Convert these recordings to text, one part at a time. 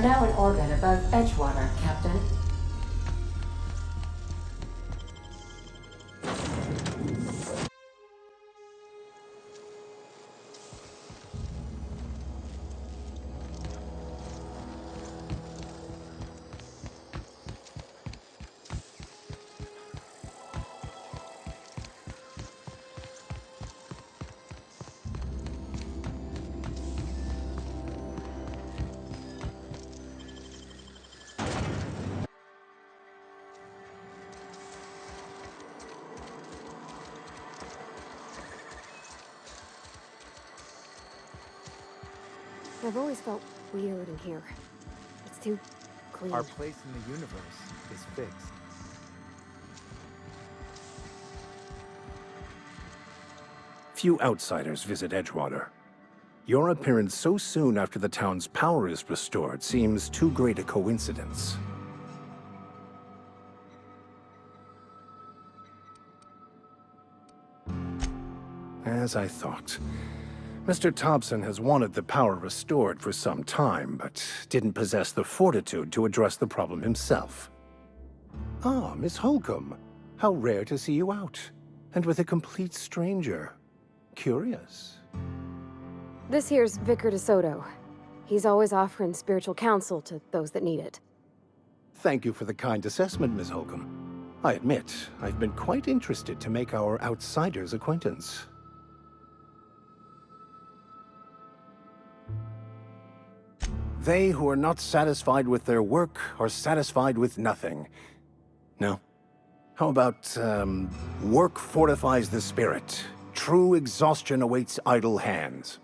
now in orbit above Edgewater, Captain. I've always felt weird in here. It's too clean. Our place in the universe is fixed. Few outsiders visit Edgewater. Your appearance so soon after the town's power is restored seems too great a coincidence. As I thought. Mr. Thompson has wanted the power restored for some time, but didn't possess the fortitude to address the problem himself. Ah, Miss Holcomb. How rare to see you out. And with a complete stranger. Curious. This here's Vicar DeSoto. He's always offering spiritual counsel to those that need it. Thank you for the kind assessment, Miss Holcomb. I admit, I've been quite interested to make our outsider's acquaintance. They who are not satisfied with their work are satisfied with nothing. No? How about, work fortifies the spirit. True exhaustion awaits idle hands.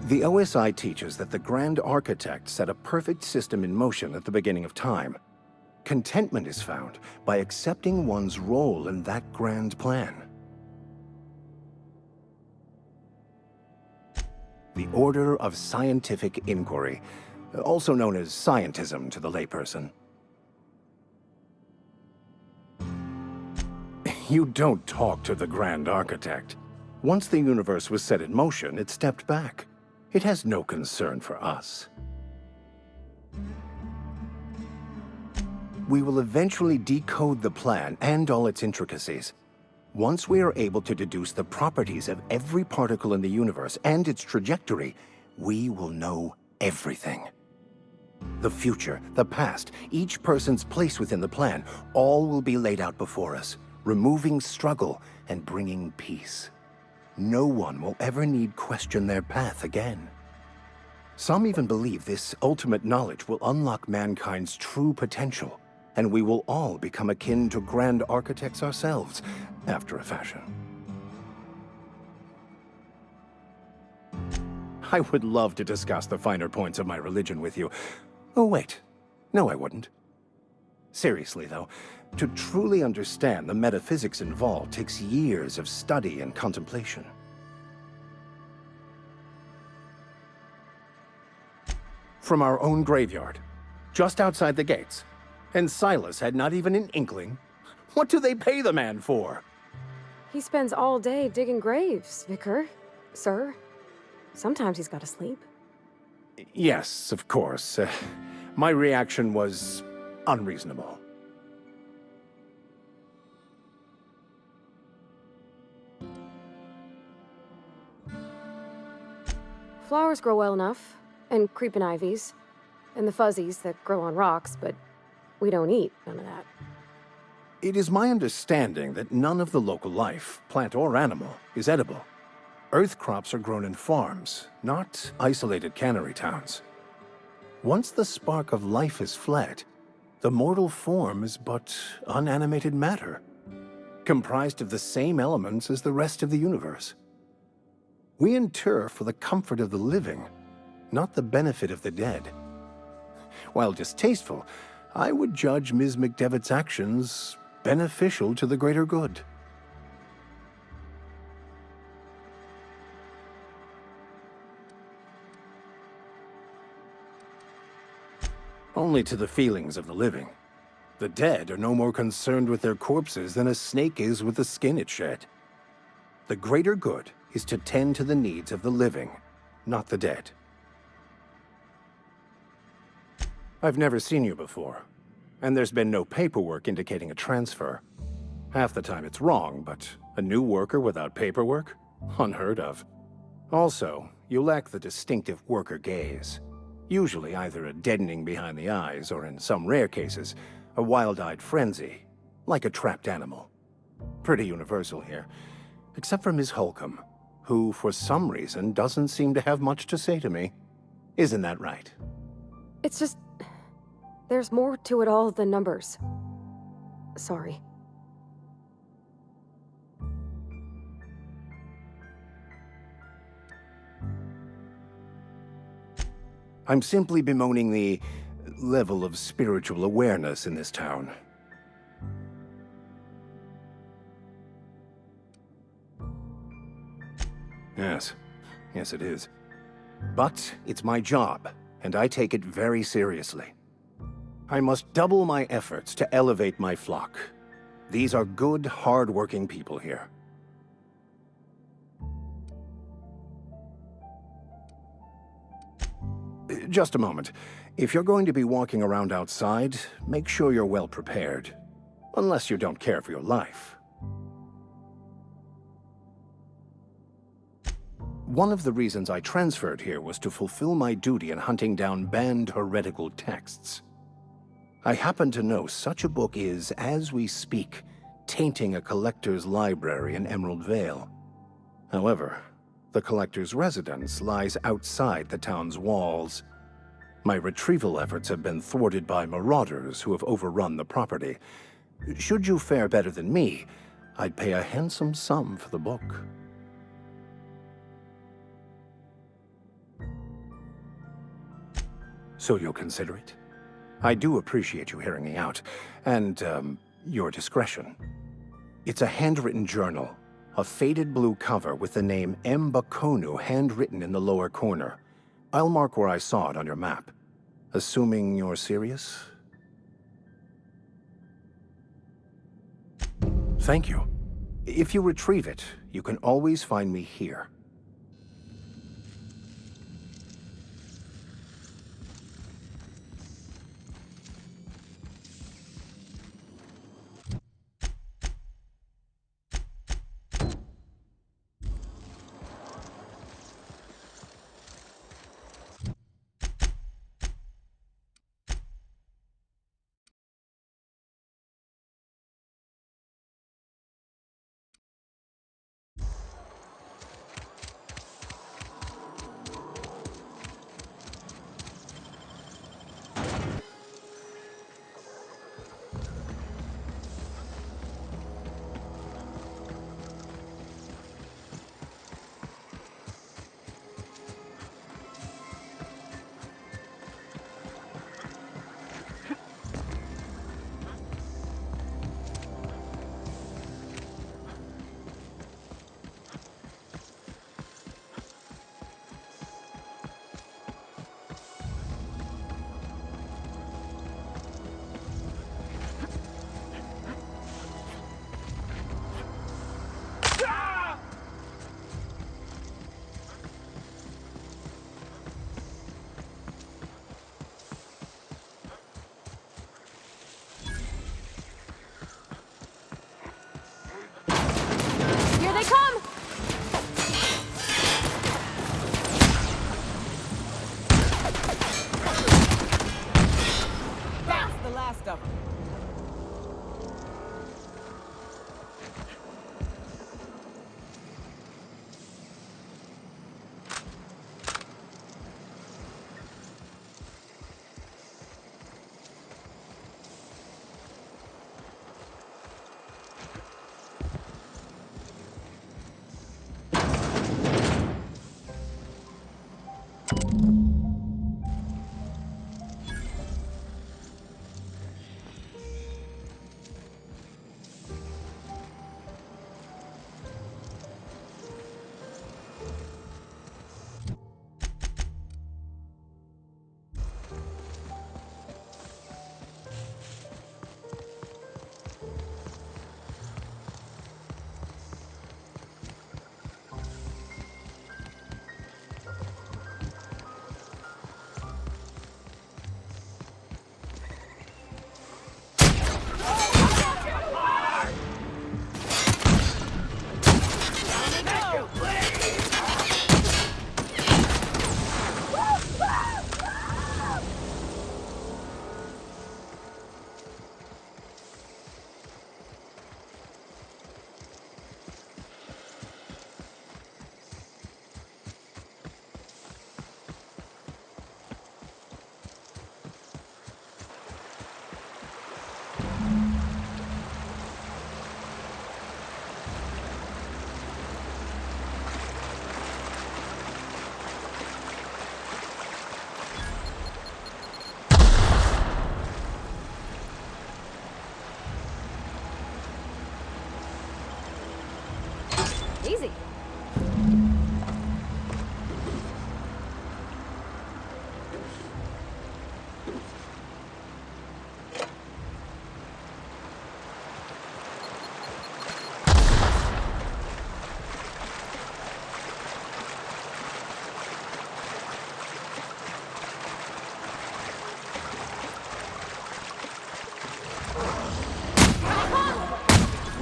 The OSI teaches that the Grand Architect set a perfect system in motion at the beginning of time. Contentment is found by accepting one's role in that grand plan. The Order of Scientific Inquiry, also known as scientism to the layperson. You don't talk to the Grand Architect. Once the universe was set in motion, it stepped back. It has no concern for us. We will eventually decode the plan and all its intricacies. Once we are able to deduce the properties of every particle in the universe and its trajectory, we will know everything. The future, the past, each person's place within the plan, all will be laid out before us, removing struggle and bringing peace. No one will ever need question their path again. Some even believe this ultimate knowledge will unlock mankind's true potential, and we will all become akin to grand architects ourselves, after a fashion. I would love to discuss the finer points of my religion with you. Oh, wait. No, I wouldn't. Seriously, though, to truly understand the metaphysics involved takes years of study and contemplation. From our own graveyard, just outside the gates. And Silas had not even an inkling. What do they pay the man for? He spends all day digging graves, Vicar. Sir. Sometimes he's got to sleep. Yes, of course. My reaction was unreasonable. Flowers grow well enough, and creeping ivies, and the fuzzies that grow on rocks, but we don't eat none of that. It is my understanding that none of the local life, plant or animal, is edible. Earth crops are grown in farms, not isolated cannery towns. Once the spark of life is fled, the mortal form is but unanimated matter, comprised of the same elements as the rest of the universe. We inter for the comfort of the living, not the benefit of the dead. While distasteful, I would judge Ms. McDevitt's actions beneficial to the greater good. Only to the feelings of the living. The dead are no more concerned with their corpses than a snake is with the skin it shed. The greater good is to tend to the needs of the living, not the dead. I've never seen you before, and there's been no paperwork indicating a transfer. Half the time it's wrong, but a new worker without paperwork? Unheard of. Also, you lack the distinctive worker gaze. Usually either a deadening behind the eyes, or in some rare cases, a wild-eyed frenzy, like a trapped animal. Pretty universal here, except for Miss Holcomb, who for some reason doesn't seem to have much to say to me. Isn't that right? It's just... there's more to it all than numbers. Sorry. I'm simply bemoaning the level of spiritual awareness in this town. Yes. Yes, it is. But it's my job, and I take it very seriously. I must double my efforts to elevate my flock. These are good, hard-working people here. Just a moment. If you're going to be walking around outside, make sure you're well prepared. Unless you don't care for your life. One of the reasons I transferred here was to fulfill my duty in hunting down banned heretical texts. I happen to know such a book is, as we speak, tainting a collector's library in Emerald Vale. However, the collector's residence lies outside the town's walls. My retrieval efforts have been thwarted by marauders who have overrun the property. Should you fare better than me, I'd pay a handsome sum for the book. So you'll consider it? I do appreciate you hearing me out, and, your discretion. It's a handwritten journal, a faded blue cover with the name M. Bakonu handwritten in the lower corner. I'll mark where I saw it on your map. Assuming you're serious? Thank you. If you retrieve it, you can always find me here.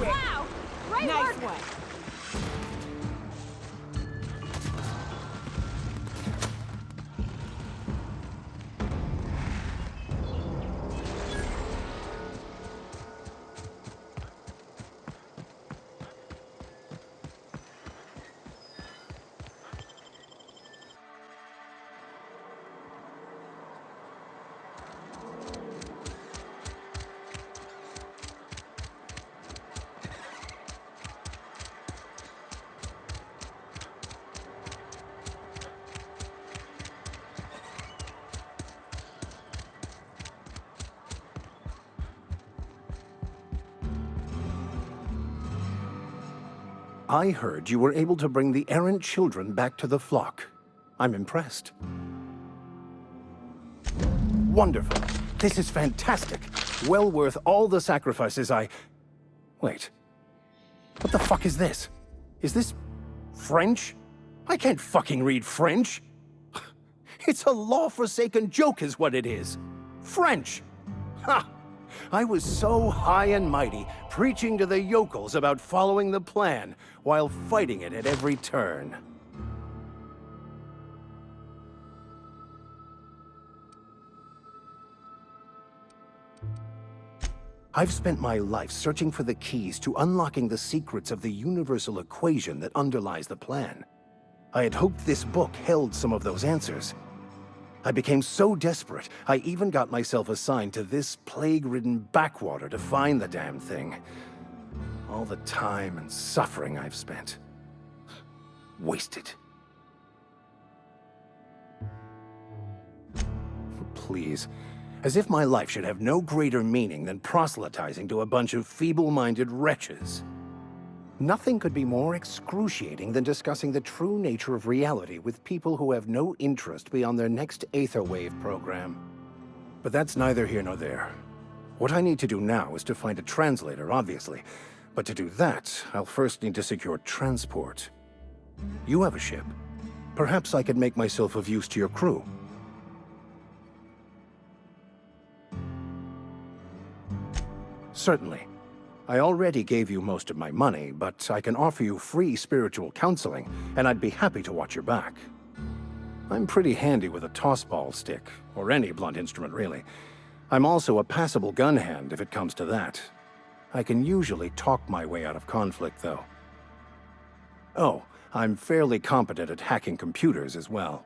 Wow! Great Nice work! one. I heard you were able to bring the errant children back to the flock. I'm impressed. Wonderful. This is fantastic. Well worth all the sacrifices I... Wait. What the fuck is this? Is this... French? I can't fucking read French. It's a law-forsaken joke is what it is. French! Ha! I was so high and mighty, preaching to the yokels about following the plan, while fighting it at every turn. I've spent my life searching for the keys to unlocking the secrets of the universal equation that underlies the plan. I had hoped this book held some of those answers. I became so desperate, I even got myself assigned to this plague-ridden backwater to find the damn thing. All the time and suffering I've spent. Wasted. Please. As if my life should have no greater meaning than proselytizing to a bunch of feeble-minded wretches. Nothing could be more excruciating than discussing the true nature of reality with people who have no interest beyond their next Aetherwave program. But that's neither here nor there. What I need to do now is to find a translator, obviously. But to do that, I'll first need to secure transport. You have a ship. Perhaps I could make myself of use to your crew. Certainly. I already gave you most of my money, but I can offer you free spiritual counseling, and I'd be happy to watch your back. I'm pretty handy with a tossball stick, or any blunt instrument, really. I'm also a passable gun hand, if it comes to that. I can usually talk my way out of conflict, though. Oh, I'm fairly competent at hacking computers as well.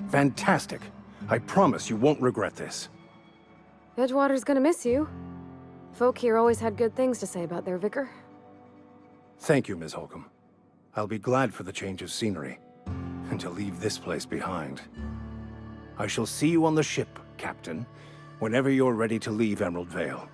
Fantastic. I promise you won't regret this. Edgewater's gonna miss you. Folk here always had good things to say about their vicar. Thank you, Ms. Holcomb. I'll be glad for the change of scenery, and to leave this place behind. I shall see you on the ship, Captain, whenever you're ready to leave Emerald Vale.